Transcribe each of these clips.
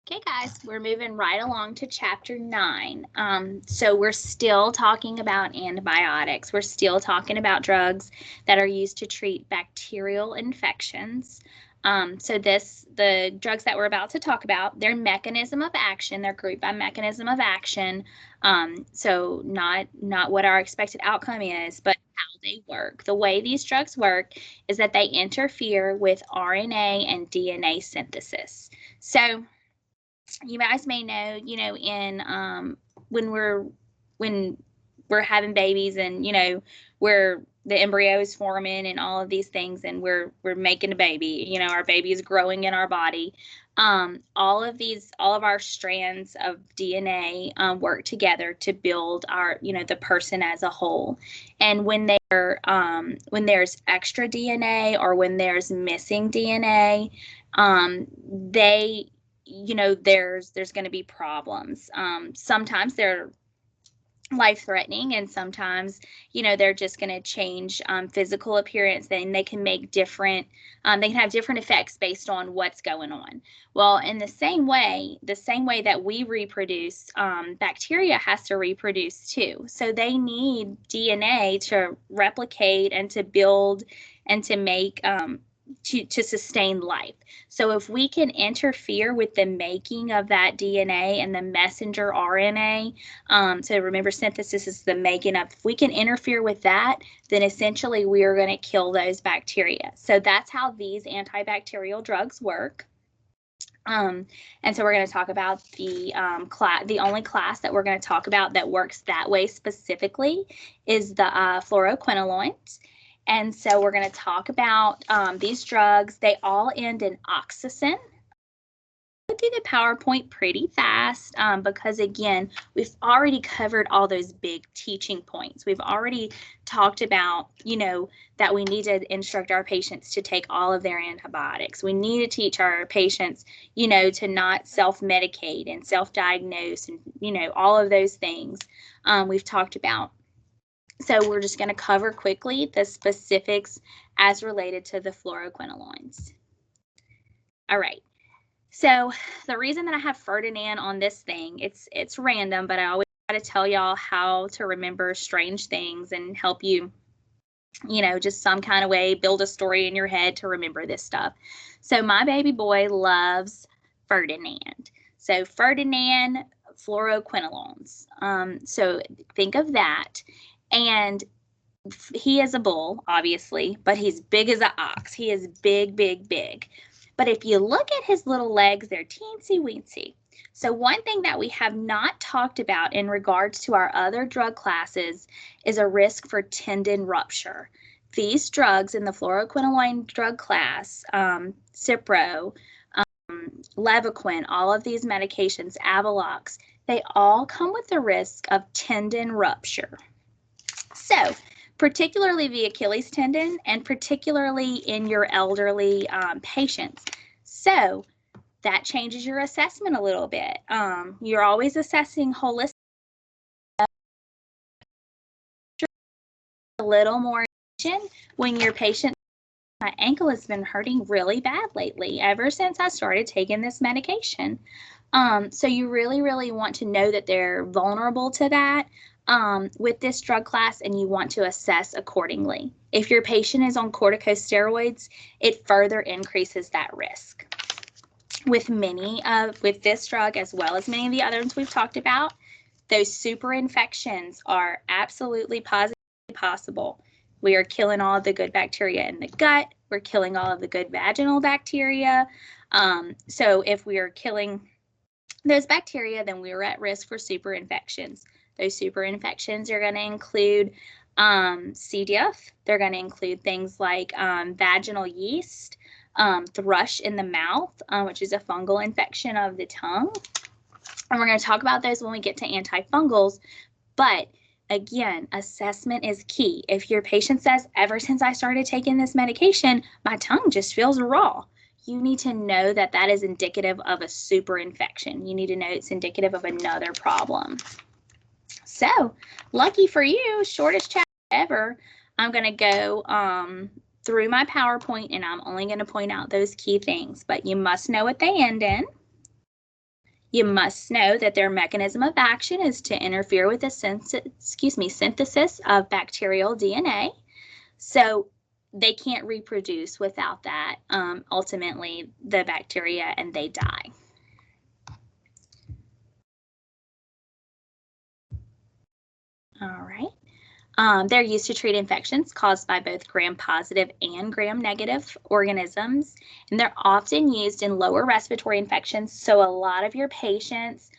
Okay, guys, we're moving right along to chapter 9. So we're still talking about antibiotics. We're still talking about drugs that are used to treat bacterial infections. The drugs that we're about to talk about, their mechanism of action, they're grouped by mechanism of action. So not what our expected outcome is, but how they work. The way these drugs work is that they interfere with RNA and DNA synthesis. So you guys may know, in when we're having babies and we're the embryo is forming and all of these things and we're making a baby, our baby is growing in our body. All of our strands of DNA work together to build our, the person as a whole. And when there's extra DNA or when there's missing DNA, there's going to be problems. Sometimes they're life-threatening, and sometimes, they're just going to change physical appearance. Then they can make different, they can have different effects based on what's going on. Well, in the same way that we reproduce, bacteria has to reproduce too. So they need DNA to replicate and to build and to make to sustain life. So if we can interfere with the making of that DNA and the messenger RNA, so remember, synthesis is the making of, if we can interfere with that, then essentially we are going to kill those bacteria. So that's how these antibacterial drugs work. And so we're going to talk about the only class that we're going to talk about that works that way specifically is the fluoroquinolones. And so we're going to talk about these drugs. They all end in oxycin. I'll go through the PowerPoint pretty fast because, again, we've already covered all those big teaching points. We've already talked about, that we need to instruct our patients to take all of their antibiotics. We need to teach our patients, to not self-medicate and self-diagnose and, all of those things we've talked about. So we're just going to cover quickly the specifics as related to the fluoroquinolones. All right. So the reason that I have Ferdinand on this thing, it's random, but I always try to tell y'all how to remember strange things and help you, just some kind of way build a story in your head to remember this stuff. So my baby boy loves Ferdinand. So Ferdinand fluoroquinolones. So think of that. And he is a bull, obviously, but he's big as an ox. He is big, big, big. But if you look at his little legs, they're teensy weensy. So one thing that we have not talked about in regards to our other drug classes is a risk for tendon rupture. These drugs in the fluoroquinolone drug class, Cipro, Levaquin, all of these medications, Avelox, they all come with the risk of tendon rupture. So, particularly the Achilles tendon and particularly in your elderly patients. So that changes your assessment a little bit. You're always assessing holistic, a little more attention when your patient, my ankle has been hurting really bad lately ever since I started taking this medication. So you really, really want to know that they're vulnerable to that with this drug class, and you want to assess accordingly. If your patient is on corticosteroids, it further increases that risk. With this drug, as well as many of the other ones we've talked about, those super infections are absolutely positively possible. We are killing all of the good bacteria in the gut. We're killing all of the good vaginal bacteria. So if we are killing those bacteria, then we are at risk for super infections. Those super infections are going to include C. diff. They're going to include things like vaginal yeast, thrush in the mouth, which is a fungal infection of the tongue. And we're going to talk about those when we get to antifungals. But again, assessment is key. If your patient says, ever since I started taking this medication, my tongue just feels raw, you need to know that that is indicative of a super infection. You need to know it's indicative of another problem. So, lucky for you, shortest chapter ever. I'm going to go through my PowerPoint, and I'm only going to point out those key things, but you must know what they end in. You must know that their mechanism of action is to interfere with the synthesis of bacterial DNA. So they can't reproduce without that. Ultimately, the bacteria and they die. All right. They're used to treat infections caused by both gram-positive and gram-negative organisms, and they're often used in lower respiratory infections. So a lot of your patients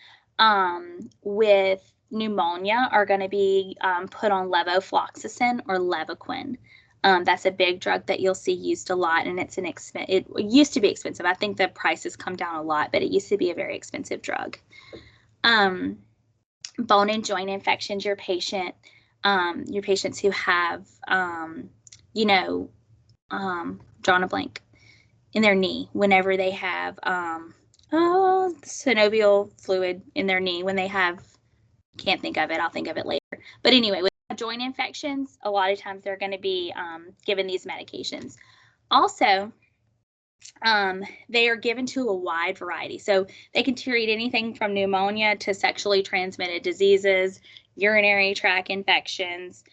with pneumonia are going to be put on levofloxacin or Levaquin. That's a big drug that you'll see used a lot, and it's it used to be expensive. I think the price has come down a lot, but it used to be a very expensive drug. Bone and joint infections, your patients who have, drawn a blank, in their knee, whenever they have synovial fluid in their knee, when they have, can't think of it, I'll think of it later. But anyway, with joint infections, a lot of times they're going to be given these medications. Also, they are given to a wide variety. So they can treat anything from pneumonia to sexually transmitted diseases, urinary tract infections,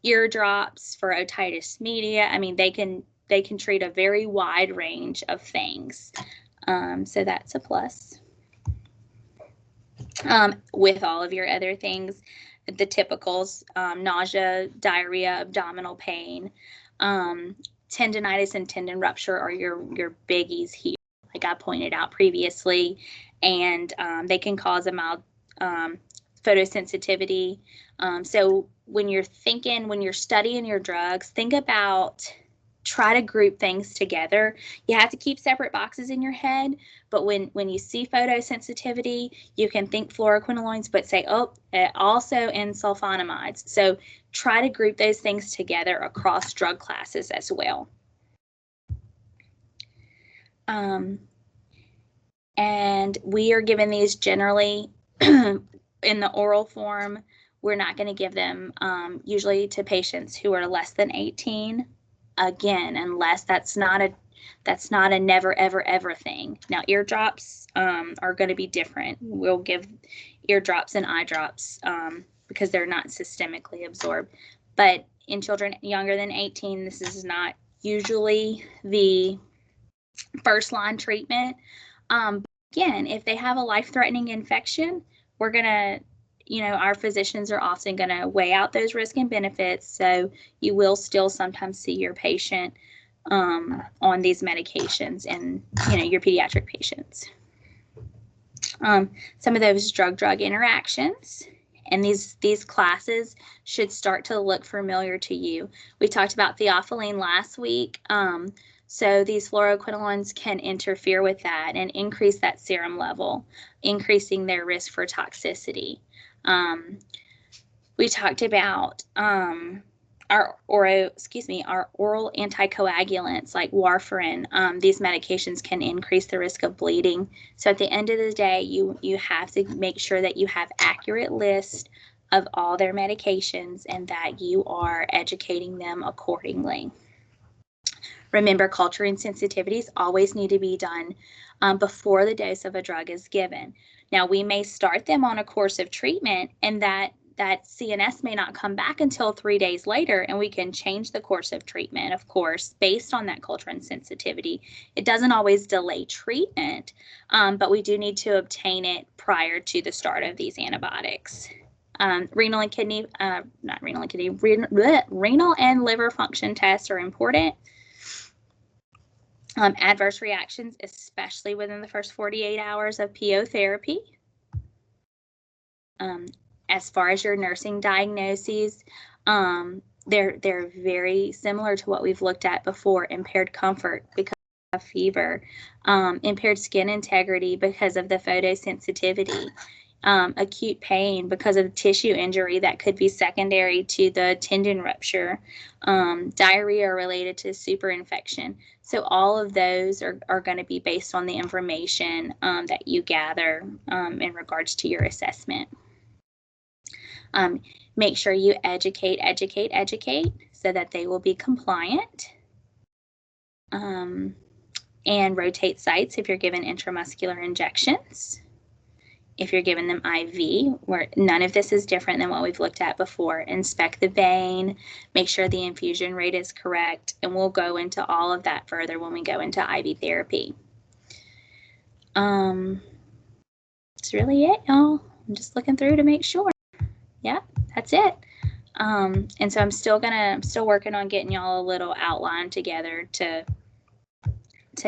eardrops for otitis media. I mean, they can treat a very wide range of things. So that's a plus. With all of your other things, the typicals, nausea, diarrhea, abdominal pain, tendinitis and tendon rupture are your biggies here, like I pointed out previously, and they can cause a mild photosensitivity. So when you're studying your drugs, think about, try to group things together. You have to keep separate boxes in your head, but when you see photosensitivity, you can think fluoroquinolones, but say, oh, also in sulfonamides. So try to group those things together across drug classes as well. And we are given these generally in the oral form. We're not going to give them usually to patients who are less than 18. Again, unless that's not a never ever ever thing. Now eardrops are going to be different. We'll give eardrops and eye drops because they're not systemically absorbed. But in children younger than 18, this is not usually the first line treatment. Again, if they have a life-threatening infection, we're gonna, our physicians are often going to weigh out those risks and benefits. So you will still sometimes see your patient on these medications, and your pediatric patients. Some of those drug-drug interactions, and these classes should start to look familiar to you. We talked about theophylline last week. So these fluoroquinolones can interfere with that and increase that serum level, increasing their risk for toxicity. We talked about our oral anticoagulants like warfarin. These medications can increase the risk of bleeding. So at the end of the day, you have to make sure that you have accurate list of all their medications and that you are educating them accordingly. Remember, culture and sensitivities always need to be done before the dose of a drug is given. Now, we may start them on a course of treatment, and that CNS may not come back until 3 days later, and we can change the course of treatment, of course, based on that culture and sensitivity. It doesn't always delay treatment, but we do need to obtain it prior to the start of these antibiotics. Renal and liver function tests are important. Adverse reactions, especially within the first 48 hours of PO therapy. As far as your nursing diagnoses, they're very similar to what we've looked at before. Impaired comfort because of fever, impaired skin integrity because of the photosensitivity, acute pain because of tissue injury that could be secondary to the tendon rupture, diarrhea related to superinfection. So all of those are going to be based on the information that you gather in regards to your assessment. Make sure you educate so that they will be compliant. And rotate sites if you're given intramuscular injections. if you're giving them IV, where none of this is different than what we've looked at before. Inspect the vein, make sure the infusion rate is correct, and we'll go into all of that further when we go into IV therapy. That's really it, y'all. I'm just looking through to make sure. Yeah, that's it. And so I'm still working on getting y'all a little outline together to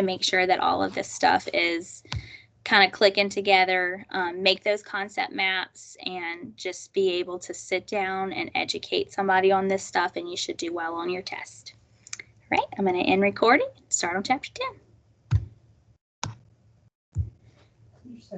make sure that all of this stuff is kind of clicking together, make those concept maps, and just be able to sit down and educate somebody on this stuff, and you should do well on your test. All right, I'm going to end recording and start on chapter 10.